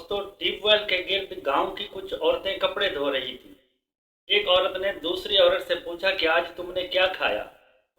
दोस्तों, ट्यूबवेल के गिर्द गांव की कुछ औरतें कपड़े धो रही थी। एक औरत ने दूसरी औरत से पूछा कि आज तुमने क्या खाया।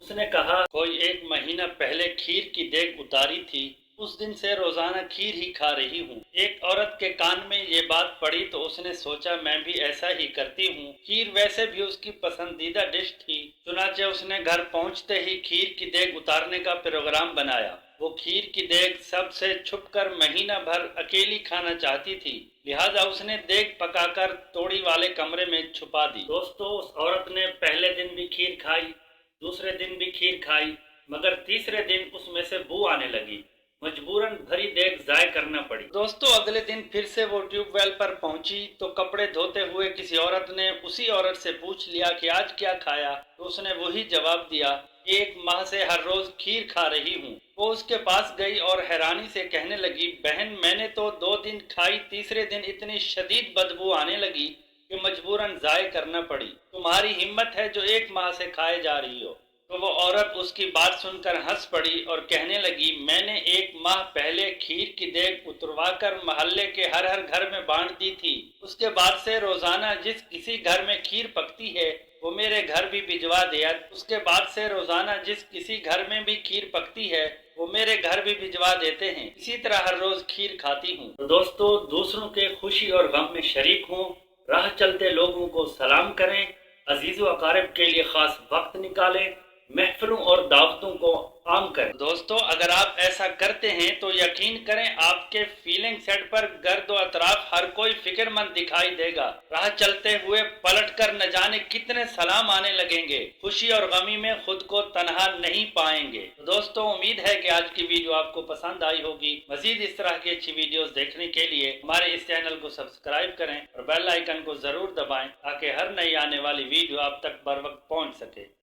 उसने कहा, कोई एक महीना पहले खीर की देग उतारी थी, उस दिन से रोजाना खीर ही खा रही हूँ। एक औरत के कान में ये बात पड़ी तो उसने सोचा मैं भी ऐसा ही करती हूँ। खीर वैसे भी उसकी पसंदीदा डिश थी, चुनाचे उसने घर पहुँचते ही खीर की देग उतारने का प्रोग्राम बनाया। वो खीर की देग सबसे छुपकर महीना भर अकेली खाना चाहती थी, लिहाजा उसने देग पकाकर तोड़ी वाले कमरे में छुपा दी। दोस्तों, उस औरत ने पहले दिन भी खीर खाई, दूसरे दिन भी खीर खाई, मगर तीसरे दिन उसमें से बू आने लगी। मजबूरन भरी देग ज़ाय करना पड़ी। दोस्तों, अगले दिन फिर से वो ट्यूबवेल पर पहुंची तो कपड़े धोते हुए किसी औरत ने उसी औरत से पूछ लिया कि आज क्या खाया। तो उसने वही जवाब दिया, एक माह से हर रोज खीर खा रही हूँ। वो उसके पास गई और हैरानी से कहने लगी, बहन मैंने तो 2 दिन खाई, तीसरे दिन इतनी शदीद बदबू आने लगी कि मजबूरन ज़ाय करना पड़ी। तुम्हारी हिम्मत है जो 1 माह से खाए जा रही हो। तो वो औरत उसकी बात सुनकर हंस पड़ी और कहने लगी, मैंने 1 माह पहले खीर की देग उतरवाकर मोहल्ले के हर हर घर में बांट दी थी। उसके बाद से रोजाना जिस किसी घर में खीर पकती है वो मेरे घर भी भिजवा दिया। उसके बाद से रोजाना जिस किसी घर में भी खीर पकती है वो मेरे घर भी भिजवा देते हैं। इसी तरह हर रोज खीर खाती हूँ। तो दोस्तों, दूसरों के खुशी और गम में शरीक हों, राह चलते लोगों को सलाम करें, अजीज़ व अकारिब के लिए खास वक्त निकालें, महफिलों और दावतों को आम करें। दोस्तों, अगर आप ऐसा करते हैं तो यकीन करें आपके फीलिंग सेट पर गर्द व अतराफ हर कोई फिक्रमंद दिखाई देगा। राह चलते हुए पलट कर न जाने कितने सलाम आने लगेंगे। खुशी और गमी में खुद को तनहा नहीं पाएंगे। तो दोस्तों, उम्मीद है कि आज की वीडियो आपको पसंद आई होगी। मजीद इस तरह की अच्छी वीडियोस देखने के लिए हमारे इस चैनल को सब्सक्राइब करें और बेल आइकन को जरूर दबाएं ताकि हर नई आने वाली वीडियो आप तक बर वक्त पहुंच सके।